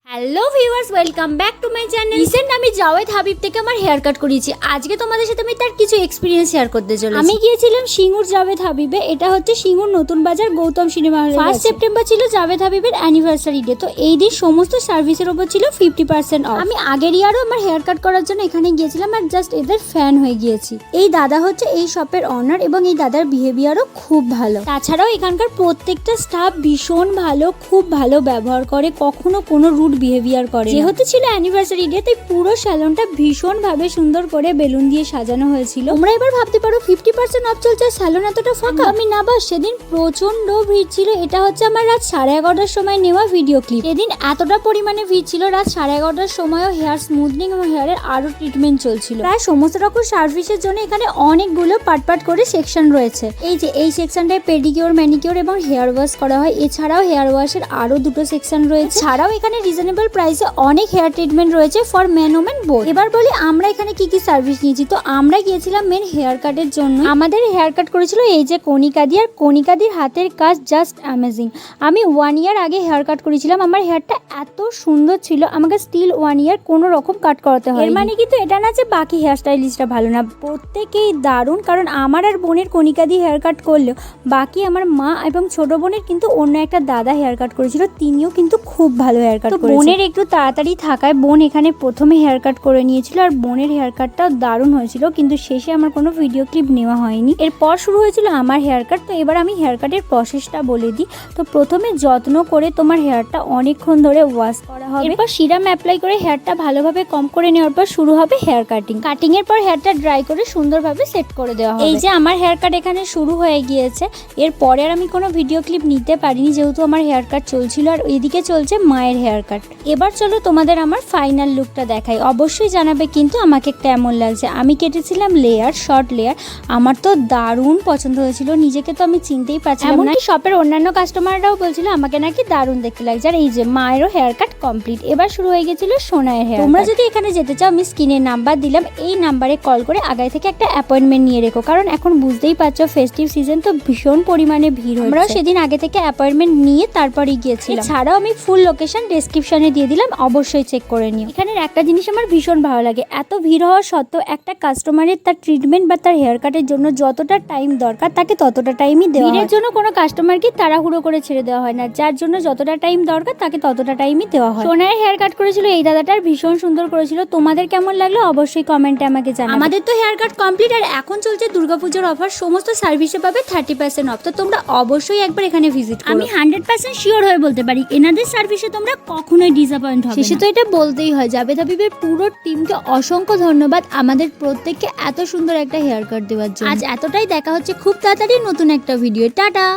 Hello viewers, welcome back to my channel. Recent আমি জাওয়েদ হাবিব থেকে আমার হেয়ার কাট করিয়েছি। আজকে তোমাদের সাথে আমি তার কিছু এক্সপিরিয়েন্স শেয়ার করতে চলেছি। আমি গিয়েছিলাম সিঙ্গুর জাওয়েদ হাবিবে। এটা হচ্ছে সিঙ্গুর নতুন বাজার গৌতম সিনেমা হলে। 1 সেপ্টেম্বর ছিল জাওয়েদ হাবিবের অ্যানিভার্সারি ডে। তো এই দিন সমস্ত সার্ভিসের উপর ছিল 50% অফ। আমি আগের ইয়ারও আমার হেয়ার কাট করার জন্য এখানে গিয়েছিলাম আর জাস্ট এদের ফ্যান হয়ে গিয়েছি। এই দাদা হচ্ছে এই শপের অনার এবং এই দাদার বিহেভিয়ারও খুব ভালো। তাছাড়াও এখানকার প্রত্যেকটা স্টাফ ভীষণ ভালো, খুব ভালো ব্যবহার করে, কখনো কোনো রুড বিহেভিয়ার করে। যেহেতু ছিল অ্যানিভার্সারি ডে, তাই পুরো স্যালনটা ভীষণ ভাবে সুন্দর করে বেলুন দিয়ে সাজানো হয়েছিল। তোমরা এবার ভাবতে পারো 50% অফ চলছে, স্যালন এতটা ফাঁকা। আমি না, বাস সেদিন প্রচন্ড ভিড় ছিল। এটা হচ্ছে আমার রাত 11:30টার সময় নেওয়া ভিডিও ক্লিপ। এদিন এতটা পরিমাণে ভিড় ছিল, রাত 11:30টার সময়ও হেয়ার স্মুথনিং এবং হেয়ারের আরো ট্রিটমেন্ট চলছিল। প্রায় সমস্ত রকম সার্ভিসের জন্য এখানে অনেকগুলো পার্ট করে সেকশন রয়েছে। এই যে এই সেকশনটায় পেডিকিওর, ম্যানিকিওর এবং হেয়ার ওয়াশ করা হয়। এছাড়াও হেয়ার ওয়াশের আরো দুটো সেকশন রয়েছে। ছাড়াও এখানে রিজনেবল প্রাইসে অনেক হেয়ার ট্রিটমেন্ট রয়েছে ফর মেন ওমেন বোথ। এবার বলি আমরা এখানে কি কি সার্ভিস নিয়েছি। তো আমরা গিয়েছিলাম মেন হেয়ার কাটের জন্য। আমাদের হেয়ার কাট করেছিল এই যে কণিকাদি, আর কণিকাদির হাতের কাজ জাস্ট অ্যামেজিং। আমি 1 ইয়ার আগে হেয়ার কাট করেছিলাম। আমার হেয়ারটা এত সুন্দর ছিল, আমাকে স্টিল 1 ইয়ার কোনো রকম কাট করাতে হয়। এর মানে কিন্তু এটা না যে বাকি হেয়ার স্টাইলিস্টরা ভালো না, প্রত্যেকেই দারুণ। কারণ আমার আর বোনের কণিকাদি হেয়ার কাট করলেও বাকি আমার মা এবং ছোট বোনের কিন্তু অন্য একটা দাদা হেয়ার কাট করেছিল, তিনিও কিন্তু খুব ভালো হেয়ার কাট করেছেন। বোনের একটু তাড়াতাড়ি থাকায় বোন এখানে প্রথমে হেয়ার কাট করে নিয়েছিল, আর বোনের হেয়ার কাটটাও দারুণ হয়েছিল, কিন্তু শেষে আমার কোনো ভিডিও ক্লিপ নেওয়া হয়নি। এরপর শুরু হয়েছিল আমার হেয়ার কাট। তো এবার আমি হেয়ার কাটের প্রসেসটা বলে দিই। তো প্রথমে যত্ন করে তোমার হেয়ারটা অনেকক্ষণ ধরে ওয়াশ করা হবে। এরপর সিরাম অ্যাপ্লাই করে হেয়ারটা ভালোভাবে কম করে নেওয়ার পর শুরু হবে হেয়ার কাটিং এর পর হেয়ারটা ড্রাই করে সুন্দরভাবে সেট করে দেওয়া হবে। এই যে আমার হেয়ার কাট এখানে শুরু হয়ে গিয়েছে। এরপরে আর আমি কোনো ভিডিও ক্লিপ নিতে পারিনি, যেহেতু আমার হেয়ার কাট চলছিল, আর এদিকে চলছে মায়ের হেয়ার কাট। এবার চলো তোমাদের আমার ফাইনাল লুকটা দেখাই। অবশ্যই জানাবে কিন্তু আমাকে কেমন লাগছে। আমি কেটেছিলাম লেয়ার, শর্ট লেয়ার। আমার তো দারুণ পছন্দ হয়েছিল, নিজেকে তো আমি চিনতেই পারছিলাম না। শপের অন্যান্য কাস্টমাররাও বলছিল আমাকে নাকি দারুণ দেখতে লাগছে। আর এই যে মায়েরও হেয়ার কাট কমপ্লিট। এবার শুরু হয়ে গেছিল সোনায়ের হেয়ার। তোমরা যদি এখানে যেতে চাও, আমি স্ক্রিনে নাম্বার দিলাম, এই নাম্বারে কল করে আগে থেকে একটা অ্যাপয়েন্টমেন্ট নিয়ে রেখো। কারণ এখন বুঝতেই পারছো ফেস্টিভ সিজন, তো ভীষণ পরিমাণে ভিড় হয়। আমরাও সেদিন আগে থেকে অ্যাপয়েন্টমেন্ট নিয়ে তারপরই গিয়েছিলাম। এছাড়াও আমি ফুল লোকেশন ডেসক্রিপশনে দিয়ে দিলাম, অবশ্যই চেক করে নিও। এখানের একটা জিনিস আমার ভীষণ ভালো লাগে, এত ভিড় হওয়া সত্ত্বেও একটা কাস্টমারের তার ট্রিটমেন্ট বা তার হেয়ার কাটের জন্য যতটা টাইম দরকার তাকে ততটা টাইমই দেওয়া হয়। ভিড়ের জন্য কোনো কাস্টমারকে তাড়াহুড়ো করে ছেড়ে দেওয়া হয় না, যার জন্য যতটা টাইম দরকার তাকে ততটা টাইমই দেওয়া হয়। সোনার হেয়ার কাট করেছিল এই দাদাটার, ভীষণ সুন্দর করেছিল। তোমাদের কেমন লাগলো অবশ্যই কমেন্টে আমাকে জানাবে। আমাদের তো হেয়ার কাট কমপ্লিট, আর এখন চলছে দুর্গাপূজার অফার। সমস্ত সার্ভিসে পাবে 30% অফ। তো তোমরা অবশ্যই একবার এখানে ভিজিট করো। আমি 100% শিওর হয়ে বলতে পারি এনাদের সার্ভিসে তোমরা কখনোই ডিসঅ্যাপয়েন্ট হবে না। শেষে তো এটা বলতেই হয়, জাভেদ হাবিবের পুরো টিমকে অসংখ্য ধন্যবাদ আমাদের প্রত্যেককে এত সুন্দর একটা হেয়ার কাট দেওয়ার জন্য। আজ এতটাই, দেখা হচ্ছে খুব তাড়াতাড়ি নতুন একটা ভিডিও। টাটা।